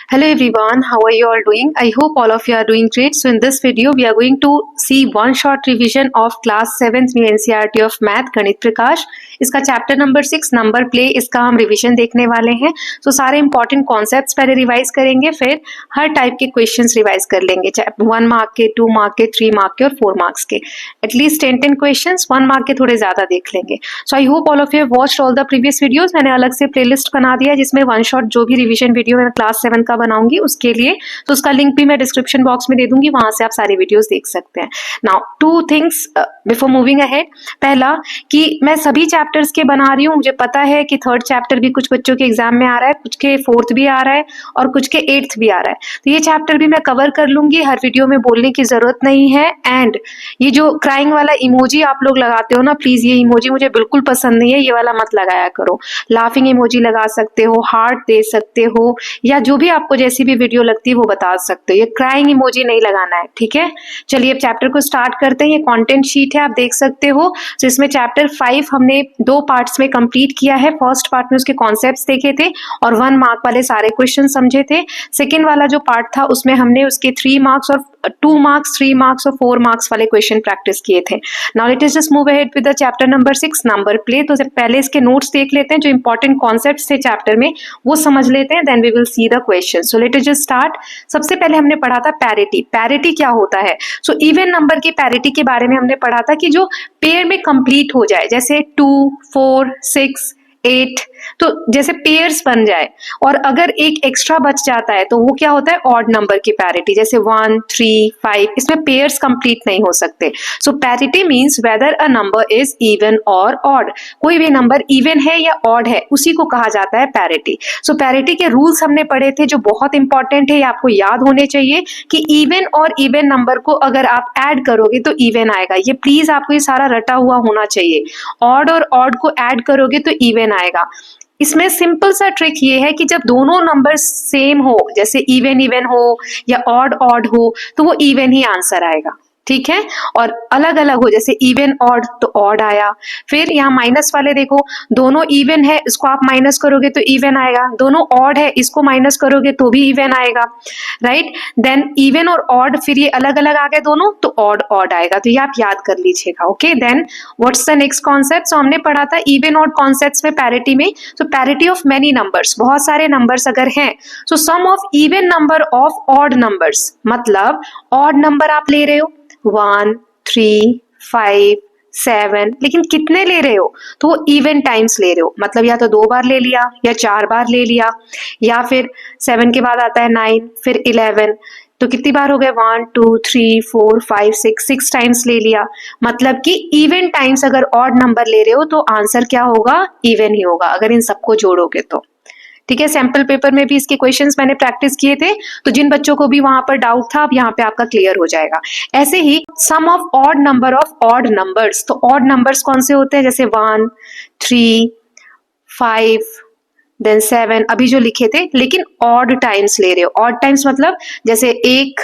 Hello everyone, how are you all doing? I hope all of you are doing great. So in this video, we are going to see one short revision of class 7th new NCERT of Math गणित प्रकाश. इसका chapter number 6 number play इसका हम revision देखने वाले हैं. तो सारे important concepts पहले रिवाइज करेंगे, फिर हर टाइप के क्वेश्चंस रिवाइज कर लेंगे, चाहे 1 मार्क के, 2 मार्क के, 3 मार्क के और 4 मार्क्स के. एटलीस्ट 10 क्वेश्चंस 1 मार्क के थोड़े ज्यादा देख लेंगे. So I hope all of you have watched all the previous videos. मैंने अलग से प्लेलिस्ट बना दिया जिसमें वन शॉट जो भी रिवीजन वीडियो मैं क्लास 7 का बनाऊंगी उसके लिए, तो उसका लिंक भी मैं डिस्क्रिप्शन बॉक्स में दे दूंगी, वहां से आप सारे वीडियोस देख सकते हैं. Now 2 things before moving ahead. पहला कि मैं सभी चैप्टर्स के बना रही हूँ. मुझे पता है कि 3rd चैप्टर भी कुछ बच्चों के एग्जाम में आ रहा है, कुछ के 4th भी आ रहा है और कुछ के 8th भी आ रहा है. तो ये चैप्टर भी मैं कवर कर लूंगी, हर वीडियो में बोलने की जरूरत नहीं है. एंड ये जो क्राइंग वाला इमोजी आप लोग लगाते हो ना, प्लीज ये इमोजी मुझे बिल्कुल पसंद नहीं है, ये वाला मत लगाया करो. लाफिंग इमोजी लगा सकते हो, हार्ट दे सकते हो, या जो भी आपको जैसी भी वीडियो लगती है वो बता सकते हो. ये क्राइंग इमोजी नहीं लगाना है, ठीक है. चलिए अब चैप्टर को स्टार्ट करते हैं. ये कंटेंट शीट है, आप देख सकते हो. तो इसमें चैप्टर 5 हमने 2 पार्ट्स में कंप्लीट किया है. फर्स्ट पार्ट में उसके कॉन्सेप्ट्स देखे थे और 1 मार्क वाले सारे क्वेश्चन समझे थे. सेकेंड वाला जो पार्ट था उसमें हमने उसके 3 मार्क्स और 2 मार्क्स, 3 मार्क्स और 4 मार्क्स वाले क्वेश्चन प्रैक्टिस किए थे. Now let us just move ahead with the chapter number 6 number play. तो पहले इसके नोट्स देख लेते हैं, जो इंपॉर्टेंट कॉन्सेप्ट्स थे चैप्टर में वो समझ लेते हैं, then we will see the question. So let us just start. सबसे पहले हमने पढ़ा था पैरिटी. पैरिटी क्या होता है? सो इवन नंबर की पैरिटी के बारे में हमने पढ़ा था कि जो पेयर में कंप्लीट हो जाए, जैसे 2, 4, 6, 8, तो जैसे पेयर्स बन जाए और अगर एक एक्स्ट्रा बच जाता है तो वो क्या होता है? ऑड नंबर की पैरिटी. जैसे 1, 3, 5, इसमें पेयर्स कंप्लीट नहीं हो सकते. So parity means whether a number is even और ऑड. कोई भी नंबर इवन है या ऑड है उसी को कहा जाता है पैरिटी. सो पैरिटी के रूल्स हमने पढ़े थे जो बहुत इंपॉर्टेंट है, ये आपको याद होने चाहिए कि इवन और इवन नंबर को अगर आप ऐड करोगे तो इवन आएगा. ये प्लीज आपको ये सारा रटा हुआ होना चाहिए. ऑड और ऑड को ऐड करोगे तो इवन आएगा. इसमें सिंपल सा ट्रिक ये है कि जब दोनों नंबर सेम हो, जैसे इवन इवन हो या ऑड ऑड हो, तो वो इवन ही आंसर आएगा, ठीक है. और अलग अलग हो, जैसे इवन ऑड तो ऑड आया. फिर यहाँ माइनस वाले देखो, दोनों इवन है, इसको आप माइनस करोगे तो इवन आएगा. दोनों ऑड है, इसको माइनस करोगे तो भी इवन आएगा, राइट. देन इवन और ऑड, फिर ये अलग अलग आ गए दोनों तो ऑड ऑड आएगा. तो ये आप याद कर लीजिएगा, okay. Then what's the next concept? So हमने पढ़ा था इवन ऑड कॉन्सेप्ट्स में पैरिटी में. तो पैरिटी ऑफ मेनी नंबर्स, बहुत सारे नंबर्स अगर हैं, so sum of even number of odd numbers, मतलब ऑड नंबर आप ले रहे हो 1, 3, 5, 7, लेकिन कितने ले रहे हो? तो वो इवन टाइम्स ले रहे हो, मतलब या तो 2 बार ले लिया या 4 बार ले लिया, या फिर 7 के बाद आता है 9, फिर 11, तो कितनी बार हो गए? 1, 2, 3, 4, 5, 6 टाइम्स ले लिया. मतलब कि इवन टाइम्स अगर ऑड नंबर ले रहे हो तो आंसर क्या होगा? इवन ही होगा अगर इन सबको जोड़ोगे तो, ठीक है. सैंपल पेपर में भी इसके क्वेश्चंस मैंने प्रैक्टिस किए थे, तो जिन बच्चों को भी वहां पर डाउट था अब यहाँ पे आपका क्लियर हो जाएगा. ऐसे ही sum of odd number of odd numbers. तो ऑड नंबर्स कौन से होते हैं? जैसे 1, 3, 5, देन 7, अभी जो लिखे थे, लेकिन ऑड टाइम्स ले रहे हो. ऑड टाइम्स मतलब जैसे 1,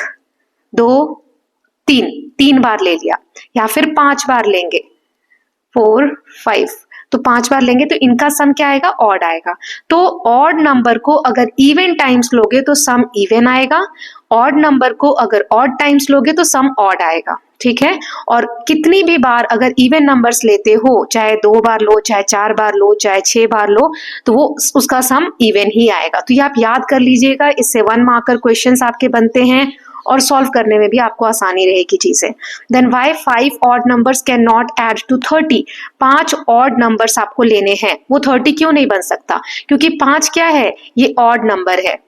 2, 3 बार ले लिया, या फिर 5 बार लेंगे, 4, 5, तो 5 बार लेंगे तो इनका सम क्या आएगा? ऑड आएगा. तो ऑड नंबर को अगर इवन टाइम्स लोगे तो सम इवन आएगा, ऑड नंबर को अगर ऑड टाइम्स लोगे तो सम ऑड आएगा, ठीक है. और कितनी भी बार अगर इवन नंबर्स लेते हो, चाहे 2 बार लो, चाहे 4 बार लो, चाहे 6 बार लो, तो वो उसका सम इवन ही आएगा. तो ये आप याद कर लीजिएगा, इससे 1 मार्कर क्वेश्चंस आपके बनते हैं और सॉल्व करने में भी आपको आसानी रहेगी चीजें. Then why 5 odd numbers can not add to 30. 5 odd numbers आपको लेने हैं, वो 30 क्यों नहीं बन सकता? क्योंकि 5 क्या है? ये ऑड नंबर है.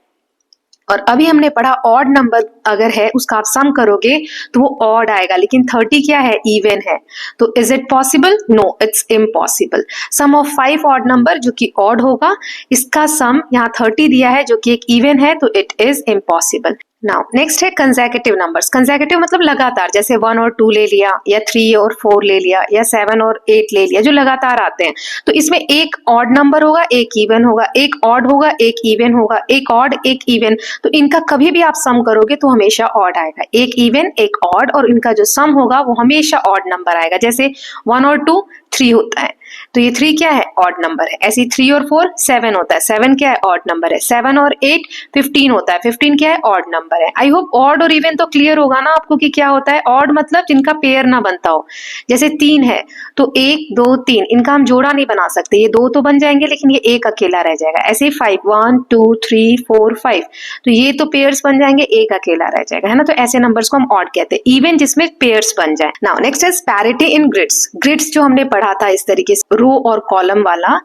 और अभी हमने पढ़ा ऑड नंबर अगर है उसका आप सम करोगे तो वो ऑड आएगा, लेकिन 30 क्या है? इवन है. तो is it possible? No, it's impossible. Sum of 5 odd number जो कि ऑड होगा, इसका सम यहाँ 30 दिया है जो कि एक इवन है, तो it is impossible. Now next है कंसेक्यूटिव नंबर्स. कंसेक्यूटिव मतलब लगातार, जैसे 1 और 2 ले लिया, या 3 और 4 ले लिया, या 7 और 8 ले लिया, जो लगातार आते हैं. तो इसमें एक ऑड नंबर होगा, एक इवन होगा, एक ऑड होगा, एक इवन होगा, एक ऑड, एक इवन. तो इनका कभी भी आप सम करोगे तो हमेशा ऑड आएगा. एक इवन, एक ऑड, और इनका जो सम होगा वो हमेशा ऑड नंबर आएगा. जैसे 1 और 2 3 होता है, तो ये 3 क्या है, ऑड नंबर है। ऐसे 3 और 4 7 होता है, 7 क्या है, ऑड नंबर है। 7 और 8 15 होता है, 15 क्या है, ऑड नंबर है। आई होप ऑड और इवन तो क्लियर होगा ना आपको कि क्या होता है। ऑड मतलब जिनका पेयर ना बनता हो, जैसे 3 है तो 1 2 3, इनका हम जोड़ा नहीं बना सकते, ये 2 तो बन जाएंगे लेकिन ये 1 अकेला रह जाएगा। ऐसे 5 1 2 3 4 5, तो ये तो पेयर्स बन जाएंगे, 1 अकेला रह जाएगा, है ना। तो ऐसे नंबर्स को हम ऑड कहते हैं, इवन जिसमें पेयर्स बन जाए। Now next is parity in grids. Grids जो हमने पढ़ा था इस तरीके से रो और कॉलम वाला,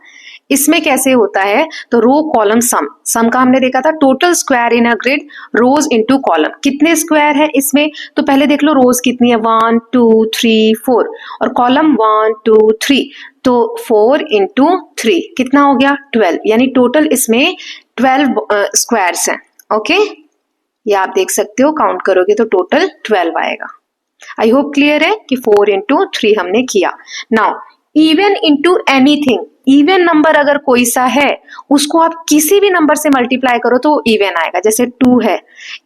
इसमें कैसे होता है, तो रो कॉलम सम का हमने देखा था, टोटल स्क्वायर इन अ ग्रिड रोज इनटू कॉलम। कितने स्क्वायर है इसमें, तो पहले देख लो रोज कितनी है, 1 2 3 4, और कॉलम 1 2 3, तो 4 इंटू 3 कितना हो गया, 12, यानी टोटल इसमें 12 स्क्वायर्स हैं। ओके, ये आप देख सकते हो, काउंट करोगे तो टोटल 12 आएगा। आई होप क्लियर है कि 4 इंटू 3 हमने किया। Now even into anything, even number अगर कोई सा है उसको आप किसी भी नंबर से मल्टीप्लाई करो तो इवन आएगा। जैसे 2 है,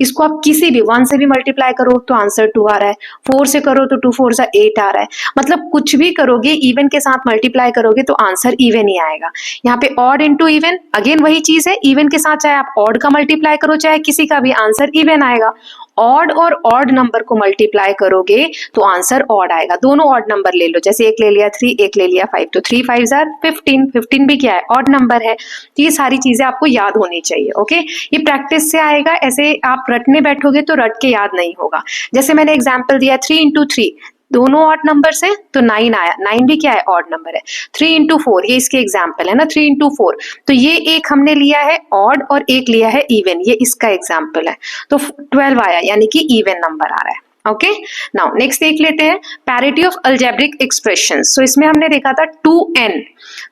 इसको आप किसी भी 1 से भी मल्टीप्लाई करो तो आंसर 2 आ रहा है, 4 से करो तो 2 4 सा 8 आ रहा है। मतलब कुछ भी करोगे इवन के साथ मल्टीप्लाई करोगे तो आंसर इवन ही आएगा। यहाँ पे ऑड इंटू इवन, अगेन वही चीज है, इवन के साथ चाहे आप ऑड का मल्टीप्लाई करो चाहे किसी का भी, आंसर इवन आएगा। ऑड और ऑड नंबर को मल्टीप्लाई करोगे तो आंसर ऑड आएगा। दोनों ऑड नंबर ले लो, जैसे एक ले लिया 3 एक ले लिया 5, तो 3 5 15, 15 भी क्या है, ऑड नंबर है। तो ये सारी चीजें आपको याद होनी चाहिए। ओके, ये प्रैक्टिस से आएगा, ऐसे आप रटने बैठोगे तो रट के याद नहीं होगा। जैसे मैंने एग्जाम्पल दिया 3 इंटू 3, दोनों ऑड नंबर से तो 9 आया, 9 भी क्या है, ऑड नंबर है। 3 इंटू 4, ये इसके एग्जाम्पल है ना, 3 इंटू 4, तो ये एक हमने लिया है ऑड और एक लिया है इवन, ये इसका एग्जाम्पल है, तो 12 आया, यानी कि इवन नंबर आ रहा है। ओके, नाउ नेक्स्ट देख लेते हैं पैरिटी ऑफ अलजेब्रिक एक्सप्रेशंस। सो इसमें हमने देखा था 2n,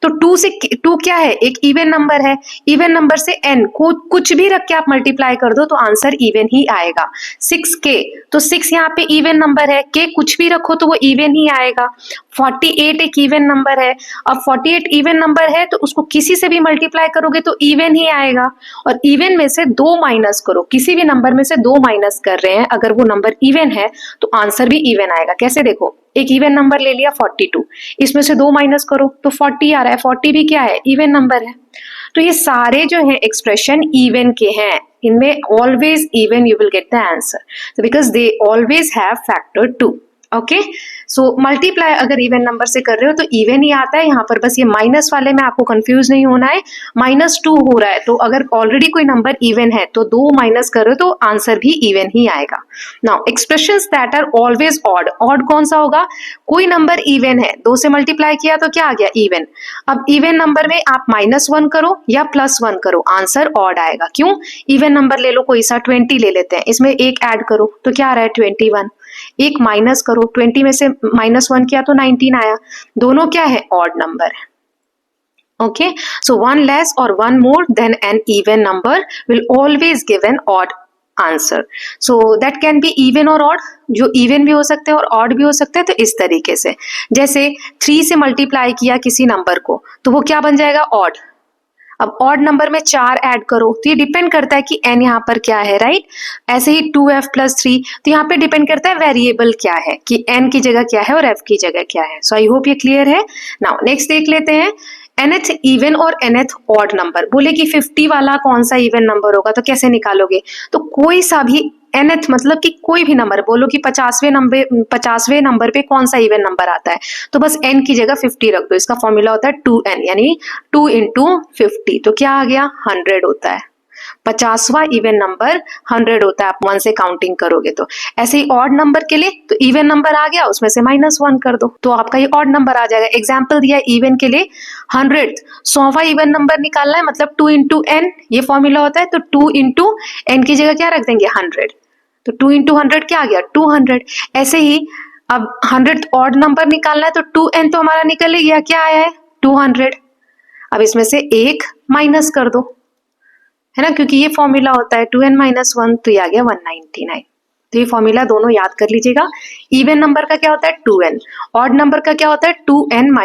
तो 2 से 2 क्या है, एक इवन नंबर है, इवन नंबर से n को कुछ भी रख के आप मल्टीप्लाई कर दो तो आंसर इवन ही आएगा। 6k, तो 6 यहाँ पे इवन नंबर है, k कुछ भी रखो तो वो इवन ही आएगा। 48 एक इवन नंबर है, अब 48 इवन नंबर है तो उसको किसी से भी मल्टीप्लाई करोगे तो इवन ही आएगा। और इवन में से 2 माइनस करो, किसी भी नंबर में से 2 माइनस कर रहे हैं, अगर वो नंबर इवन है तो आंसर भी इवन आएगा। कैसे, देखो एक इवन नंबर ले लिया 42, इसमें से 2 माइनस करो तो 40 आ रहा है, 40 भी क्या है, इवन नंबर है। तो ये सारे जो है एक्सप्रेशन इवन के हैं, इनमें always even you will get the answer because they always have factor 2। Okay, so multiply अगर इवन नंबर से कर रहे हो तो इवन ही आता है। यहाँ पर बस ये माइनस वाले में आपको कंफ्यूज नहीं होना है, -2 हो रहा है तो अगर ऑलरेडी कोई नंबर इवन है तो 2 माइनस कर रहे हो तो आंसर भी इवन ही आएगा। Now expressions that are always odd, odd कौन सा होगा, कोई नंबर इवन है, 2 से मल्टीप्लाई किया तो क्या आ गया, इवन। अब इवन नंबर में आप -1 करो या +1 करो, आंसर ऑड आएगा। क्यों, इवन नंबर ले लो कोई सा, 20 ले लेते हैं, इसमें एक ऐड करो तो क्या आ रहा है, 21, एक माइनस करो, 20 में से -1 किया तो 19 आया, दोनों क्या है, ऑड नंबर है। ओके, सो 1 लेस और 1 more than an even number will always give an odd answer. So that can be even और ऑड, जो इवन भी हो सकते हैं और ऑड भी हो सकते हैं। तो इस तरीके से जैसे 3 से मल्टीप्लाई किया किसी नंबर को तो वो क्या बन जाएगा, ऑड। अब ऑड नंबर में 4 ऐड करो तो ये डिपेंड करता है कि n यहाँ पर क्या है, राइट। ऐसे ही 2f + 3, तो यहाँ पे डिपेंड करता है वेरिएबल क्या है, कि n की जगह क्या है और f की जगह क्या है। सो आई होप ये क्लियर है। नाउ नेक्स्ट देख लेते हैं nth इवन और nth ऑड नंबर। बोले कि 50 वाला कौन सा इवन नंबर होगा, तो कैसे निकालोगे, तो कोई सा भी nth मतलब कि कोई भी नंबर, बोलो कि 50वें नंबर पे कौन सा इवन नंबर आता है, तो बस n की जगह 50 रख दो। इसका फॉर्मूला होता है 2n, यानी 2 इंटू 50, तो क्या आ गया, 100 होता है। 50वां इवन नंबर 100 होता है, आप 1 से काउंटिंग करोगे तो। ऐसे ही ऑड नंबर के लिए तो इवन नंबर आ गया, उसमें से -1 कर दो तो आपका ये ऑड नंबर आ जाएगा। एग्जाम्पल दिया इवन के लिए 100, 100वां इवन नंबर निकालना है, मतलब 2 इंटू n, ये फॉर्मूला होता है। तो 2 इंटू n की जगह क्या रख देंगे, 100, तो 2 इंटू 100 क्या आ गया, 200। ऐसे ही अब 100 ऑड नंबर निकालना है तो 2n तो हमारा निकल गया, क्या आया है, 200। अब इसमें से 1 माइनस कर दो, है ना, क्योंकि ये फॉर्मूला होता है 2n - 1, तो ये आ गया 199। तो ये फॉर्मूला दोनों याद कर लीजिएगा। इवन नंबर का क्या होता है, 2n, ऑड नंबर का क्या होता है, 2n -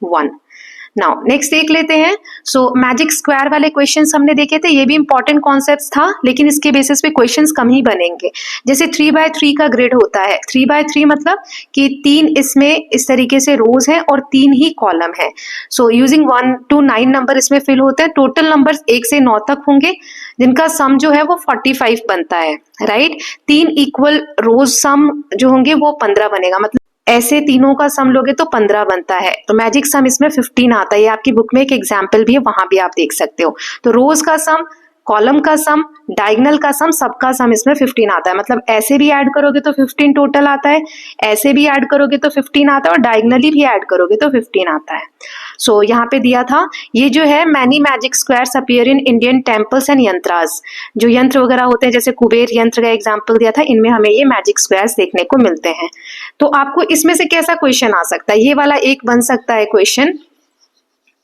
1। नाउ नेक्स्ट देख लेते हैं। सो मैजिक स्क्वायर वाले क्वेश्चंस हमने देखे थे, ये भी इंपॉर्टेंट कॉन्सेप्ट्स था, लेकिन इसके बेसिस पे क्वेश्चंस कम ही बनेंगे। जैसे 3x3 का ग्रिड होता है, 3x3 मतलब कि 3 इसमें इस तरीके से रोज हैं और 3 ही कॉलम है। सो यूजिंग 1 to 9 नंबर इसमें फिल होते हैं। टोटल नंबर 1 से 9 तक होंगे, जिनका सम जो है वो 45 बनता है, राइट। 3 इक्वल रोज सम जो होंगे वो 15 बनेगा, मतलब ऐसे तीनों का सम लोगे तो 15 बनता है। तो मैजिक सम इसमें 15 आता है। ये आपकी बुक में एक एग्जाम्पल भी है, वहां भी आप देख सकते हो। तो रोज का सम, कॉलम का सम, डायगोनल का सम, सबका सम इसमें 15 आता है। मतलब ऐसे भी ऐड करोगे तो 15 टोटल आता है, ऐसे भी ऐड करोगे तो 15 आता है, और डायगोनली भी ऐड करोगे तो 15 आता है। सो यहाँ पे दिया था, ये जो है many magic squares appear in Indian temples and yantras. जो यंत्र वगैरह होते हैं, जैसे कुबेर यंत्र का एग्जाम्पल दिया था, इनमें हमें ये मैजिक स्क्वायर्स देखने को मिलते हैं। तो आपको इसमें से कैसा क्वेश्चन आ सकता है? ये वाला एक बन सकता है क्वेश्चन।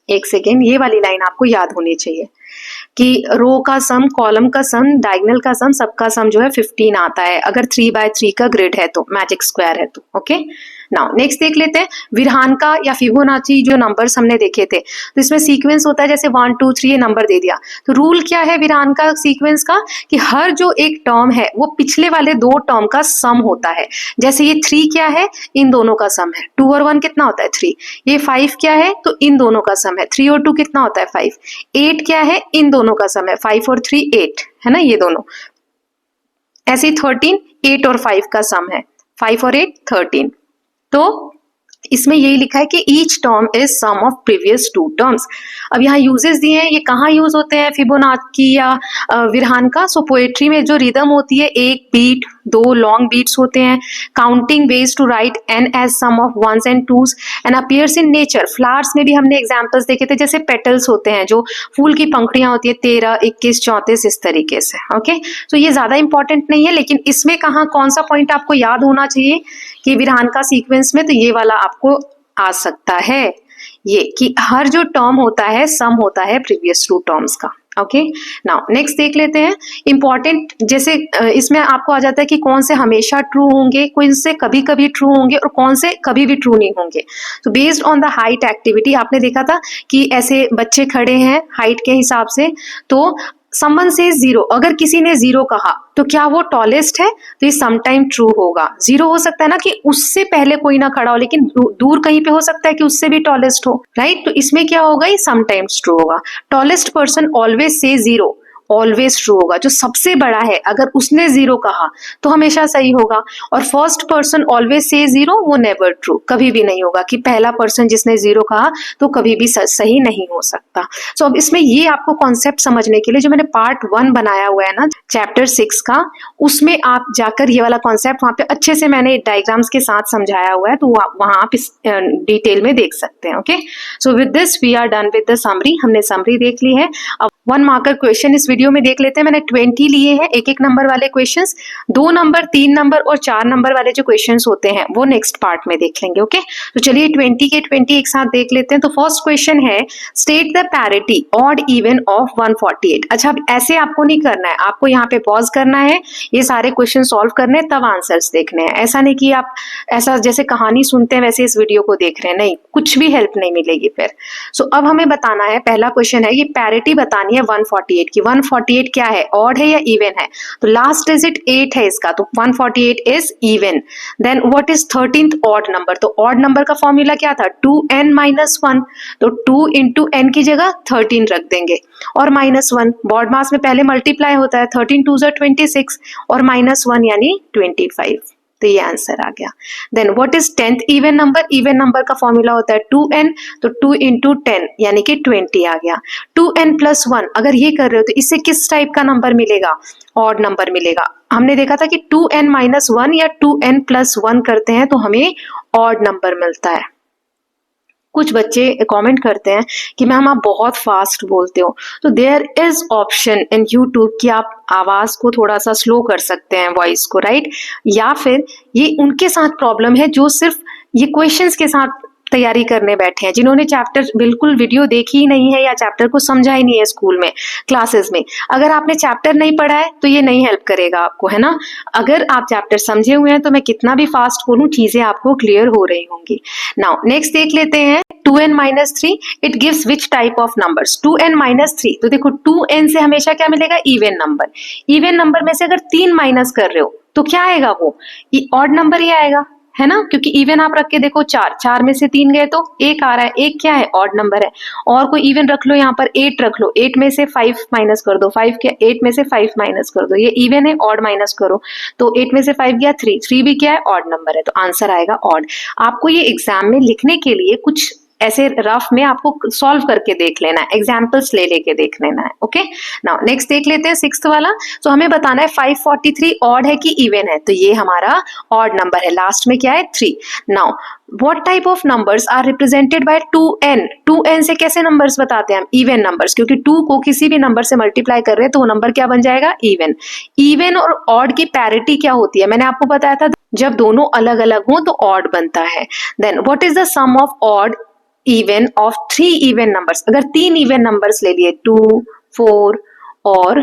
एक सेकेंड, ये वाली लाइन आपको याद होनी चाहिए कि रो का सम, कॉलम का सम, डायगोनल का सम, सबका सम जो है 15 आता है अगर 3x3 का ग्रिड है तो, मैजिक स्क्वायर है तो। ओके, नाउ नेक्स्ट देख लेते हैं विरहानका या फिबोनाची जो नंबर्स हमने देखे थे। तो इसमें सीक्वेंस होता है, जैसे 1 2 3 ये नंबर दे दिया। तो रूल क्या है विरहानका सीक्वेंस का, कि हर जो एक टर्म है वो पिछले वाले 2 टर्म का सम होता है। जैसे ये 3 क्या है, इन दोनों का सम है। 2 और 1 कितना होता है 3। ये 5 क्या है, तो इन दोनों का सम है। 3 और 2 कितना होता है 5। 8 क्या है, इन दोनों का सम है। 5 और 3 8 है ना, ये दोनों। ऐसे 13 8 और 5 का सम है। 5 और 8 13। तो इसमें यही लिखा है कि each term is sum of previous 2 terms. अब यहाँ यूजेस दिए हैं, ये कहाँ यूज होते हैं फिबोनाची या विरहानका। सो पोएट्री में जो रिदम होती है, 1 बीट, 2 लॉन्ग बीट्स होते हैं। Counting ways to write n as sum of ones and twos and appears in nature. Flowers में भी हमने एग्जाम्पल्स देखे थे, जैसे पेटल्स होते हैं, जो फूल की पंखुड़ियां होती है, 13 21 34 इस तरीके से। ओके, तो ये ज्यादा इंपॉर्टेंट नहीं है, लेकिन इसमें कहाँ कौन सा पॉइंट आपको याद होना चाहिए कि विरहानका सीक्वेंस में, तो ये वाला आपको आ सकता है, ये कि हर जो टर्म होता है सम होता है प्रीवियस 2 टर्म्स का। ओके, नाउ नेक्स्ट देख लेते हैं इंपॉर्टेंट। जैसे इसमें आपको आ जाता है कि कौन से हमेशा ट्रू होंगे, कौन से कभी कभी ट्रू होंगे, और कौन से कभी भी ट्रू नहीं होंगे। तो based on the height activity, आपने देखा था कि ऐसे बच्चे खड़े हैं हाइट के हिसाब से, तो समवन से 0, अगर किसी ने 0 कहा तो क्या वो टॉलेस्ट है, तो ये समटाइम ट्रू होगा। 0 हो सकता है ना कि उससे पहले कोई ना खड़ा हो, लेकिन दूर कहीं पे हो सकता है कि उससे भी टॉलेस्ट हो, राइट। तो इसमें क्या होगा, ये समटाइम्स ट्रू होगा। Tallest person always say 0, always true होगा। जो सबसे बड़ा है अगर उसने 0 कहा तो हमेशा सही होगा। और फर्स्ट पर्सन ऑलवेज से 0, वो नेवर ट्रू, कभी भी नहीं होगा कि पहला पर्सन जिसने 0 कहा तो कभी भी सही नहीं हो सकता। सो अब इसमें ये आपको कॉन्सेप्ट समझने के लिए जो मैंने पार्ट 1 बनाया हुआ है ना चैप्टर 6 का, उसमें आप जाकर ये वाला कॉन्सेप्ट वहां पे अच्छे से मैंने डायग्राम्स के साथ समझाया हुआ है, तो वहां आप इस डिटेल में देख सकते हैं। Okay, so with this we are done with the summary. हमने समरी देख ली है। अब 1 मार्कर क्वेश्चन इस वीडियो में देख लेते हैं। मैंने 20 लिए हैं, एक एक नंबर वाले क्वेश्चंस। 2 नंबर, 3 नंबर और 4 नंबर वाले जो क्वेश्चंस होते हैं वो नेक्स्ट पार्ट में देख लेंगे। ओके, तो चलिए 20 के 20 एक साथ देख लेते हैं। तो फर्स्ट क्वेश्चन है, state the parity odd even of 148। अच्छा, अब ऐसे आपको नहीं करना है, आपको यहाँ पे पॉज करना है, ये सारे क्वेश्चन सॉल्व करने हैं, तब आंसर्स देखने हैं। ऐसा नहीं कि आप ऐसा जैसे कहानी सुनते हैं वैसे इस वीडियो को देख रहे हैं, नहीं, कुछ भी हेल्प नहीं मिलेगी फिर। सो अब हमें बताना है, पहला क्वेश्चन है, ये पैरिटी बतानी है 148 की। 148 क्या है, ऑड है या इवन है? तो लास्ट डिजिट 8 है इसका, तो 148 is even. Then what is 13th odd number? तो ऑड नंबर का फॉर्मूला क्या था, 2n-1। तो 2 इंटू n की जगह 13 रख देंगे और -1। बॉड मास में पहले मल्टीप्लाई होता है, 13 2 ज़ा 26 और -1 यानी 25। तो ये आंसर आ गया। Then what is 10th even number? Even number का फॉर्मूला होता है 2n, तो 2 इंटू 10 यानी कि 20 आ गया। 2n+1 अगर ये कर रहे हो तो इससे किस टाइप का नंबर मिलेगा, ऑड नंबर मिलेगा। हमने देखा था कि 2n-1 या 2n+1 करते हैं तो हमें ऑड नंबर मिलता है। कुछ बच्चे कमेंट करते हैं कि मैम आप बहुत फास्ट बोलते हो, तो there is option in YouTube कि आप आवाज को थोड़ा सा स्लो कर सकते हैं, वॉइस को, राइट। या फिर ये उनके साथ प्रॉब्लम है जो सिर्फ ये क्वेश्चंस के साथ तैयारी करने बैठे हैं, जिन्होंने चैप्टर बिल्कुल वीडियो देखी ही नहीं है या चैप्टर को समझा ही नहीं है स्कूल में, क्लासेस में, अगर आपने चैप्टर नहीं पढ़ा है तो ये नहीं हेल्प करेगा आपको, है ना। अगर आप चैप्टर समझे हुए हैं तो मैं कितना भी फास्ट बोलूं, चीजें आपको क्लियर हो रही होंगी। नाउ नेक्स्ट देख लेते हैं 2n-3 it gives which type of numbers. 2n-3 तो देखो 2n से हमेशा क्या मिलेगा, इवन नंबर। इवन नंबर में से अगर 3 माइनस कर रहे हो तो क्या आएगा, वो ऑड नंबर ही आएगा, है ना, क्योंकि इवन आप रख के देखो 4 में से 3 गए तो 1 आ रहा है, 1 क्या है, ऑड नंबर है। और कोई इवन रख लो, यहाँ पर 8 रख लो, 8 में से 5 माइनस कर दो, 5 क्या, 8 में से 5 माइनस कर दो, ये इवन है, ऑड माइनस करो तो 8 में से 5 गया 3, 3 भी क्या है, ऑड नंबर है, तो आंसर आएगा ऑड। आपको ये एग्जाम में लिखने के लिए कुछ ऐसे रफ में आपको सॉल्व करके देख लेना है, एग्जाम्पल्स ले लेके देख लेना है। ओके, नाउ नेक्स्ट देख लेते हैं 6th वाला। तो हमें बताना है 543 ऑड है कि इवन है, तो ये हमारा ऑड नंबर है, लास्ट में क्या है 3। Now what type of numbers are represented by 2n। 2n से कैसे नंबर्स बताते हैं हम, इवन नंबर्स, क्योंकि 2 को किसी भी नंबर से मल्टीप्लाई कर रहे हैं तो वो नंबर क्या बन जाएगा, इवन। इवन और ऑड की पैरिटी क्या होती है, मैंने आपको बताया था, जब दोनों अलग अलग हो तो ऑड बनता है। Then what is the sum of odd even of 3 even numbers. अगर 3 इवन नंबर्स ले लिए 2, 4 और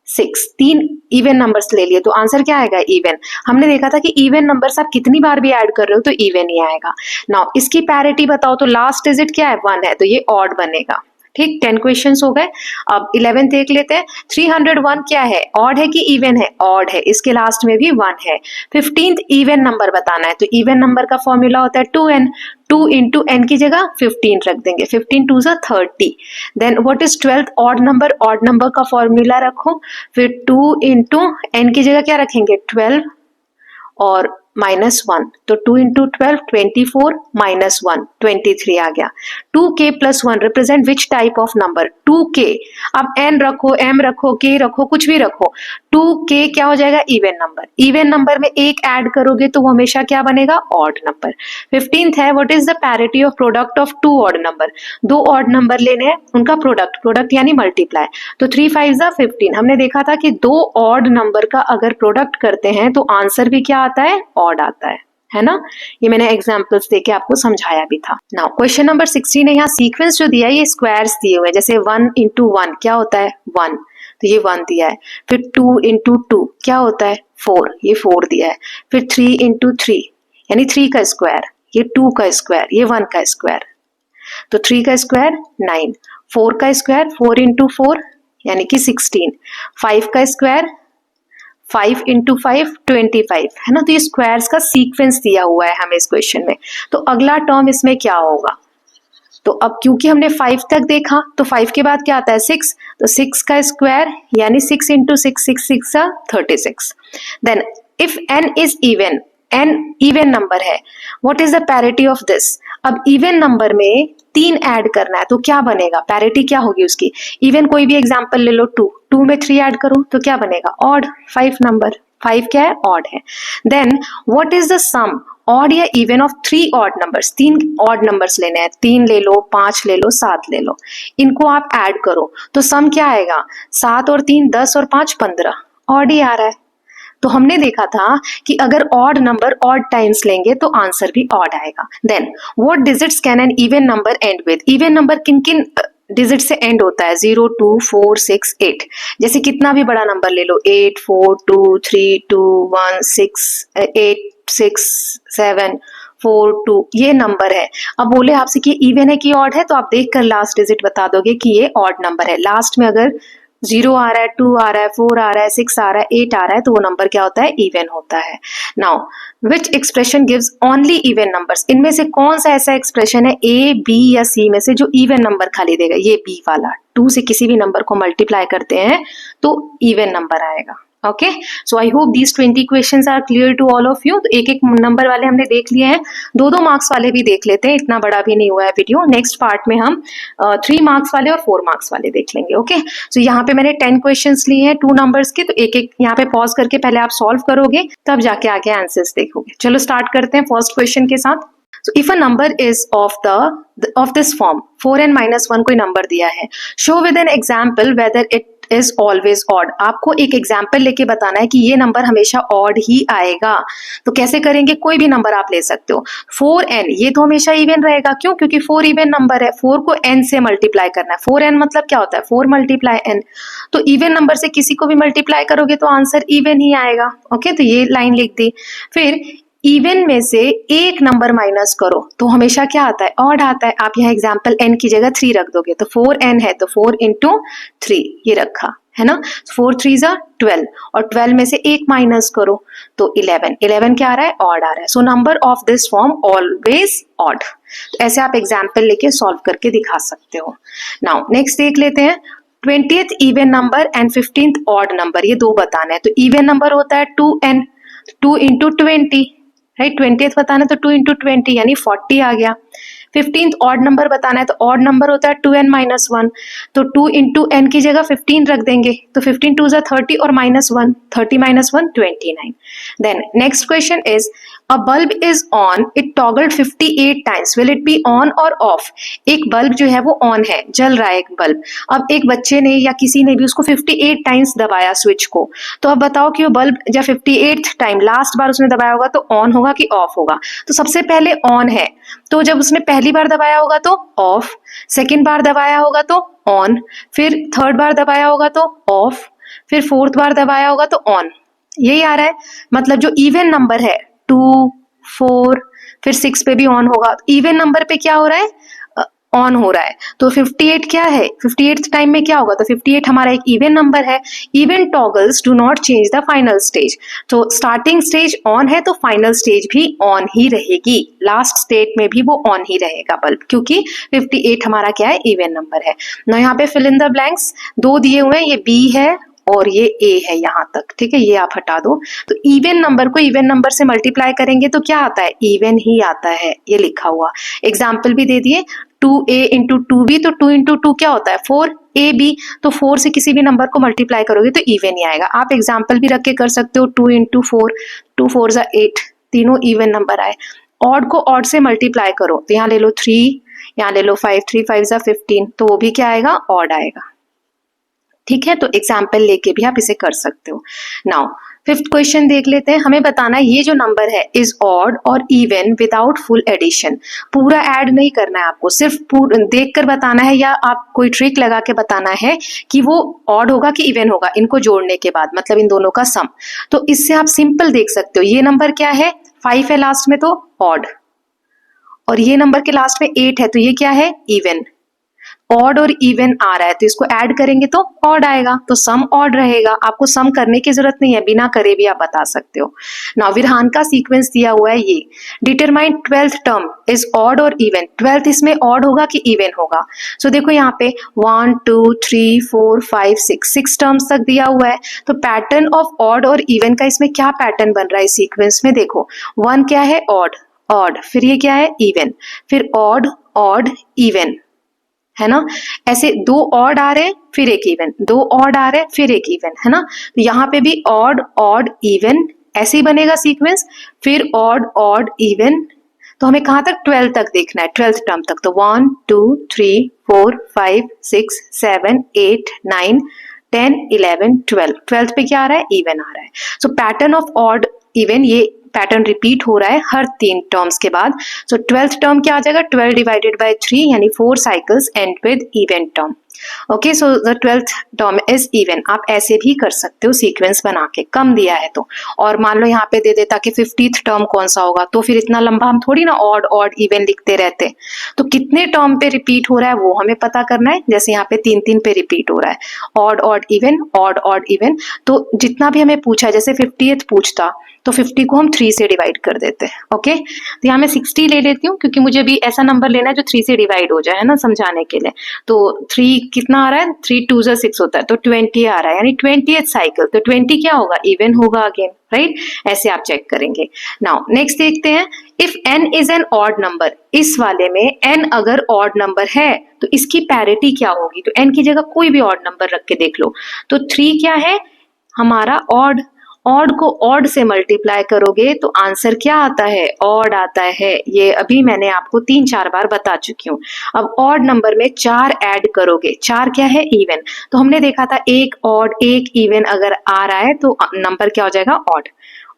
6, 3 इवन नंबर्स ले लिए तो आंसर क्या आएगा, इवन। हमने देखा था कि इवन नंबर्स आप कितनी बार भी ऐड कर रहे हो तो इवन ही आएगा। नाउ इसकी पैरिटी बताओ, तो लास्ट डिजिट क्या है, 1 है, तो ये ऑड बनेगा। ठीक, 10 क्वेश्चंस हो गए। अब 11 देख लेते हैं। 301 क्या है, ऑड है कि इवन है, ऑड है, इसके लास्ट में भी 1 है। 15th इवन नंबर बताना है, तो इवन नंबर का फॉर्मूला होता है 2n, 2 इंटू n की जगह 15 रख देंगे, 15 2 30। Then what is 12th odd number, odd number का फॉर्मूला रखो, फिर 2 इंटू n की जगह क्या रखेंगे 12 और -1, तो 2 इंटू 12 24 -1 23 आ गया। 2k + 1 represent which type of number, 2k। अब n रखो, m रखो, k रखो, कुछ भी रखो, 2k क्या हो जाएगा, इवन नंबर। इवन नंबर में एक ऐड करोगे तो वो हमेशा क्या बनेगा, ऑड नंबर। 15th है what is the parity of product of 2 odd number. 2 odd number लेने हैं, उनका प्रोडक्ट यानी मल्टीप्लाई, तो 3 5 15। हमने देखा था कि 2 ऑड नंबर का अगर प्रोडक्ट करते हैं तो आंसर भी क्या आता है, ऑड आता है ना। ये मैंने एग्जांपल्स देके आपको समझाया भी था। नाउ क्वेश्चन नंबर 16 है, यहाँ सीक्वेंस जो दिया है ये स्क्वायर्स दिए हुए हैं, जैसे 1 इंटू 1 क्या होता है 1, तो ये 1 दिया है। फिर 2 इंटू 2 क्या होता है 4, ये 4 दिया है। फिर 3 इंटू 3 यानी 3 का स्क्वायर, ये 2 का स्क्वायर, ये 1 का स्क्वायर, तो 3 का स्क्वायर 9, 4 का स्क्वायर 4 इंटू 4 यानी कि 16, 5 का स्क्वायर 5 इंटू 5 25, है ना। तो ये स्क्वायर्स का सीक्वेंस दिया हुआ है हमें इस क्वेश्चन में। तो अगला टर्म इसमें क्या होगा, तो अब क्योंकि हमने 5 तक देखा तो 5 के बाद क्या आता है 6, तो 6 का स्क्वायर यानी 6 into 6 6 36। Then if n is even, n even number है, what is the parity of this. अब इवन नंबर में 3 ऐड करना है तो क्या बनेगा, पैरिटी क्या होगी उसकी। इवन कोई भी एग्जांपल ले लो, 2 में 3 ऐड करो तो क्या बनेगा, ऑड। 5 नंबर, 5 क्या है, ऑड है। Then what is the sum odd या even of 3 odd numbers. 3 odd numbers लेने हैं, 3 ले लो, 5 ले लो, 7 ले लो, इनको आप ऐड करो तो सम क्या आएगा, 7 और 3 10 और 5 15, ऑड ही आ रहा है। तो हमने देखा था कि अगर ऑड नंबर ऑड टाइम्स लेंगे तो आंसर भी ऑड आएगा। Then what digits can an even number end with. Even number किन किन डिजिट से एंड होता है, 0 2 4 6 8। जैसे कितना भी बड़ा नंबर ले लो, 8 4 2 3 2 1 6 8 6 7 4 2, ये नंबर है। अब बोले आपसे कि इवन है कि ऑड है, तो आप देखकर लास्ट डिजिट बता दोगे कि ये ऑड नंबर है। लास्ट में अगर 0 आ रहा है, 2 आ रहा है, 4 आ रहा है, 6 आ रहा है, 8 आ रहा है, तो वो नंबर क्या होता है, इवन होता है। Now which expression gives only even numbers. इनमें से कौन सा ऐसा एक्सप्रेशन है ए, बी या सी में से जो इवन नंबर खाली देगा, ये बी वाला। 2 से किसी भी नंबर को मल्टीप्लाई करते हैं तो इवन नंबर आएगा। Okay, so I hope these 20 questions are clear to all of you. तो एक एक नंबर वाले हमने देख लिए हैं, 2 मार्क्स वाले भी देख लेते हैं, इतना बड़ा भी नहीं हुआ है वीडियो। नेक्स्ट पार्ट में हम 3 मार्क्स वाले और 4 मार्क्स वाले देख लेंगे। ओके, सो यहाँ पे मैंने 10 क्वेश्चंस लिए हैं 2 नंबर्स के, तो एक एक यहाँ पे पॉज करके पहले आप सॉल्व करोगे, तब जाके आगे आंसर्स देखोगे। चलो स्टार्ट करते हैं फर्स्ट क्वेश्चन के साथ। So if a number is of this form, 4n - 1 कोई नंबर दिया है, show with an example whether it is always odd. आपको एक एग्जाम्पल लेके बताना है कि ये नंबर हमेशा ऑड ही आएगा। तो कैसे करेंगे, कोई भी नंबर आप ले सकते हो। 4n ये तो हमेशा इवन रहेगा, क्यों? क्योंकि 4 इवन नंबर है, 4 को n से मल्टीप्लाई करना है। 4n मतलब क्या होता है, 4 मल्टीप्लाई n। तो इवन नंबर से किसी को भी मल्टीप्लाई करोगे तो आंसर इवन ही आएगा। ओके, तो ये लाइन लिख दी। फिर इवन में से एक नंबर माइनस करो तो हमेशा क्या आता है, ऑड आता है। आप यहाँ एग्जाम्पल n की जगह 3 रख दोगे तो 4n है तो 4 इंटू 3 ये रखा है ना, 4 3 जा 12 और 12 में से एक माइनस करो तो 11। 11 क्या आ रहा है, ऑड आ रहा है। So number of this form always odd. तो ऐसे आप एग्जाम्पल लेके सॉल्व करके दिखा सकते हो। नाउ नेक्स्ट देख लेते हैं, 20th even number and 15th odd number, ये दो बताना है। तो इवन नंबर होता है 2n, 2 इंटू 20, राइट। 20th बताना है तो 2 इंटू 20 यानी 40 आ गया। 15th ऑड नंबर बताना है तो ऑड नंबर होता है 2n माइनस 1, तो 2 इंटू n की जगह 15 रख देंगे तो 15 2 जा 30 और minus 1, 30 minus 1 29। Then next question is a bulb is on, it toggled 58 times, will it be on और ऑफ। एक बल्ब जो है वो ऑन है, जल रहा है एक बल्ब। अब एक बच्चे ने या किसी ने भी उसको 58 टाइम्स दबाया स्विच को, तो अब बताओ कि वो बल्ब जब 58th टाइम लास्ट बार उसने दबाया होगा तो ऑन होगा कि ऑफ होगा। तो सबसे पहले ऑन है, तो जब उसने पहली बार दबाया होगा तो ऑफ, सेकेंड बार दबाया होगा तो ऑन, फिर थर्ड बार दबाया होगा तो ऑफ, फिर फोर्थ बार दबाया होगा तो ऑन। यही आ रहा है, मतलब जो इवन नंबर है 2 4 फिर 6 पे भी ऑन होगा। इवन नंबर पे क्या हो रहा है, ऑन हो रहा है। तो 58 क्या है, 58th टाइम में क्या होगा, तो 58 हमारा एक इवन नंबर है। Even toggles do not change the final stage, तो स्टार्टिंग स्टेज ऑन है तो फाइनल स्टेज भी ऑन ही रहेगी, लास्ट स्टेट में भी वो ऑन ही रहेगा बल्ब, क्योंकि 58 हमारा क्या है, इवन नंबर है ना। यहाँ पे फिल इन द ब्लैंक्स दो दिए हुए हैं, ये बी है और ये ए है यहाँ तक, ठीक है, ये आप हटा दो। तो इवन नंबर को इवन नंबर से मल्टीप्लाई करेंगे तो क्या आता है, इवन ही आता है, ये लिखा हुआ। एग्जाम्पल भी दे दिए, 2a इंटू 2b, तो 2 इंटू 2 क्या होता है 4ab, तो 4 से किसी भी नंबर को मल्टीप्लाई करोगे तो इवन ही आएगा। आप एग्जाम्पल भी रख के कर सकते हो, 2 इंटू 4, 2 4 जा 8, तीनों इवन नंबर आए। ऑड को ऑड से मल्टीप्लाई करो तो यहाँ ले लो 3, यहाँ ले लो 5, 3 5 जा 15, तो वो भी क्या आएगा, ऑड आएगा। ठीक है, तो एग्जाम्पल लेके भी आप इसे कर सकते हो। नाउ 5th क्वेश्चन देख लेते हैं। हमें बताना है ये जो नंबर है इज ऑड और इवन विदाउट फुल एडिशन। पूरा ऐड नहीं करना है आपको, सिर्फ देख कर बताना है या आप कोई ट्रिक लगा के बताना है कि वो ऑड होगा कि इवन होगा इनको जोड़ने के बाद, मतलब इन दोनों का सम। तो इससे आप सिंपल देख सकते हो, ये नंबर क्या है 5 है लास्ट में तो ऑड, और ये नंबर के लास्ट में 8 है तो ये क्या है, इवन। ऑड और इवन आ रहा है तो इसको ऐड करेंगे तो ऑड आएगा, तो सम ऑड रहेगा। आपको सम करने की जरूरत नहीं है, बिना करे भी आप बता सकते हो। नाउ विरहान का सीक्वेंस दिया हुआ है ये, determine 12th term is odd और इवन। 12th इसमें ऑड होगा कि इवन होगा। सो देखो यहाँ पे 1 2 3 4 5 6 टर्म्स तक दिया हुआ है। तो पैटर्न ऑफ ऑड और इवन का इसमें क्या पैटर्न बन रहा है सीक्वेंस में, देखो 1 क्या है, ऑड ऑड, फिर ये क्या है, इवन, फिर ऑड ऑड इवन, है ना। ऐसे 2 ऑड आ रहे हैं फिर एक इवन, 2 ऑड आ रहे हैं फिर एक इवन, है ना। तो यहाँ पे भी ऑड ऑड इवन ऐसे ही बनेगा सीक्वेंस, फिर ऑड ऑड इवन। तो हमें कहाँ तक, 12 तक देखना है, 12th टर्म तक। तो 1 2 3 4 5 6 7 8 9 10 11 12, 12th पे क्या आ रहा है, इवन आ रहा है। सो पैटर्न ऑफ ऑड इवन, ये पैटर्न रिपीट हो रहा है हर 3 टर्म्स के बाद। सो 12th टर्म क्या आ जाएगा, 12 डिवाइडेड बाय 3 यानी 4 cycles and with even term. Okay, so the 12th term is even. आप ऐसे भी कर सकते हो सीक्वेंस बना के, कम दिया है तो। और मान लो यहाँ पे दे देता कि 50th टर्म कौन सा होगा, तो फिर इतना लंबा हम थोड़ी ना ऑड ऑड इवन लिखते रहते। तो कितने टर्म पे रिपीट हो रहा है वो हमें पता करना है। जैसे यहाँ पे 3 पे रिपीट हो रहा है, odd odd even odd odd even. तो जितना भी हमें पूछा, जैसे 50th पूछता तो 50 को हम 3 से डिवाइड कर देते हैं। ओके, तो यहाँ मैं 60 ले लेती हूँ क्योंकि मुझे भी ऐसा नंबर लेना है जो 3 से डिवाइड हो जाए, है ना, समझाने के लिए। तो 3 कितना आ रहा है, 3 2 जा 6 होता है, तो 20 आ रहा है, यानी 20th साइकिल। तो 20 क्या होगा, इवन होगा अगेन, राइट। ऐसे आप चेक करेंगे। नाउ नेक्स्ट देखते हैं, if n is an odd number. इस वाले में n अगर ऑड नंबर है तो इसकी पैरिटी क्या होगी, तो n की जगह कोई भी ऑड नंबर रख के देख लो। तो 3 क्या है हमारा ऑड, ऑड को ऑड से मल्टीप्लाई करोगे तो आंसर क्या आता है, ऑड आता है। ये अभी मैंने आपको 3-4 बार बता चुकी हूँ। अब ऑड नंबर में 4 ऐड करोगे, 4 क्या है, इवन। तो हमने देखा था एक ऑड एक इवन अगर आ रहा है तो नंबर क्या हो जाएगा, ऑड।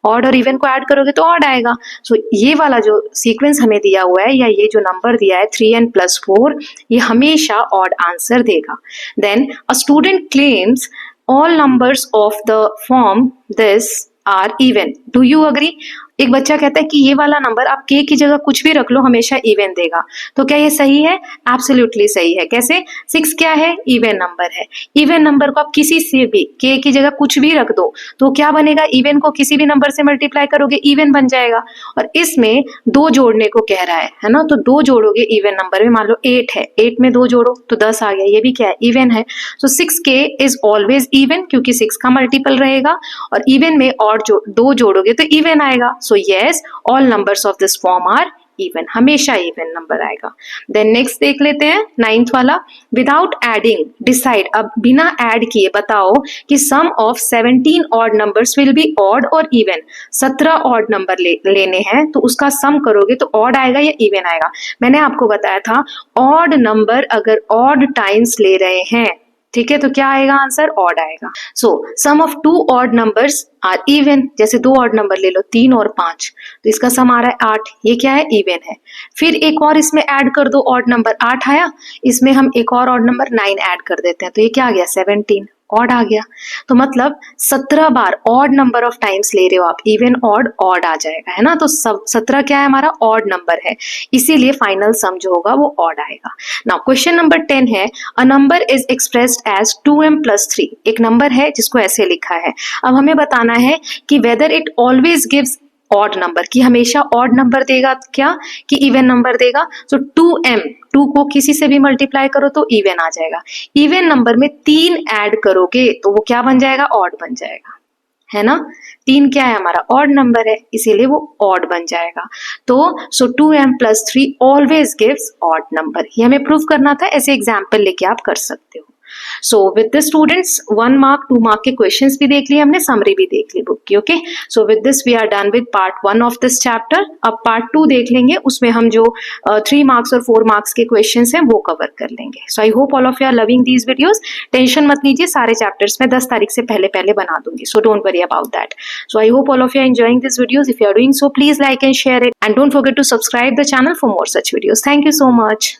ऑड और इवन को ऐड करोगे तो ऑड आएगा। सो ये वाला जो सीक्वेंस हमें दिया हुआ है या ये जो नंबर दिया है 3n+4, ये हमेशा ऑड आंसर देगा। Then a student claims all numbers of the form this are even. Do you agree? एक बच्चा कहता है कि ये वाला नंबर आप k की जगह कुछ भी रख लो हमेशा इवन देगा। तो क्या ये सही है? एब्सोल्युटली सही है। कैसे? 6 क्या है, इवन नंबर है। इवन नंबर को आप किसी से भी k की जगह कुछ भी रख दो तो क्या बनेगा, इवन को किसी भी नंबर से मल्टीप्लाई करोगे इवन बन जाएगा। और इसमें 2 जोड़ने को कह रहा है ना, तो 2 जोड़ोगे इवन नंबर में। मान लो 8 है, 8 में 2 जोड़ो तो 10 आ गया, ये भी क्या है, इवन है। सो 6k इज ऑलवेज इवन क्योंकि 6 का मल्टीपल रहेगा और इवन में और 2 जोड़ोगे तो इवन आएगा। So yes, all numbers of this form are even, हमेशा इवन नंबर आएगा। देन नेक्स्ट देख लेते हैं 9th वाला, विदाउट एडिंग डिसाइड। अब बिना ऐड किए बताओ कि sum of 17 odd numbers will be odd और इवन। 17 ऑड नंबर लेने हैं तो उसका सम करोगे तो ऑड आएगा या इवन आएगा। मैंने आपको बताया था ऑड नंबर अगर ऑड टाइम्स ले रहे हैं, ठीक है, तो क्या आएगा आंसर, ऑड आएगा। So sum of 2 odd numbers are even. जैसे 2 ऑड नंबर ले लो 3 और 5, तो इसका सम आ रहा है 8, ये क्या है, इवन है। फिर एक और इसमें ऐड कर दो, ऑड नंबर 8 आया, इसमें हम एक और ऑड नंबर 9 ऐड कर देते हैं तो ये क्या आ गया, 17, ऑड आ गया। तो मतलब 17 बार ऑड नंबर ऑफ टाइम्स ले रहे हो आप, इवन ऑड ऑड आ जाएगा, है ना। तो 17 क्या है हमारा, ऑड नंबर है, इसीलिए फाइनल सम जो होगा वो ऑड आएगा। नाउ क्वेश्चन नंबर 10 है, a number is expressed as 2m+3। एक नंबर है जिसको ऐसे लिखा है। अब हमें बताना है कि whether it always gives odd number, कि हमेशा ऑड नंबर देगा क्या, कि इवन नंबर देगा। सो 2m, 2 को किसी से भी मल्टीप्लाई करो तो इवन आ जाएगा। इवन नंबर में 3 ऐड करोगे तो वो क्या बन जाएगा, ऑड बन जाएगा, है ना। 3 क्या है हमारा, ऑड नंबर है, इसीलिए वो ऑड बन जाएगा। तो सो 2m+3 always gives odd number, ये हमें प्रूव करना था, ऐसे एग्जाम्पल लेके आप कर सकते हो। So with this students 1 mark 2 mark के क्वेश्चंस भी देख लिए हमने, समरी भी देख ली बुक की। Okay, so with this we are done with part 1 of this chapter. अब पार्ट 2 देख लेंगे, उसमें हम जो 3 मार्क्स और 4 मार्क्स के क्वेश्चंस हैं वो कवर कर लेंगे। So I hope all of you are loving these videos. Tension मत लीजिए, सारे चैप्टर्स में 10 तारीख से पहले पहले बना दूंगी, so don't worry about that. So I hope all of you are enjoying this videos. If you are doing so please like and share it and don't forget to subscribe the channel for more such videos. Thank you so much.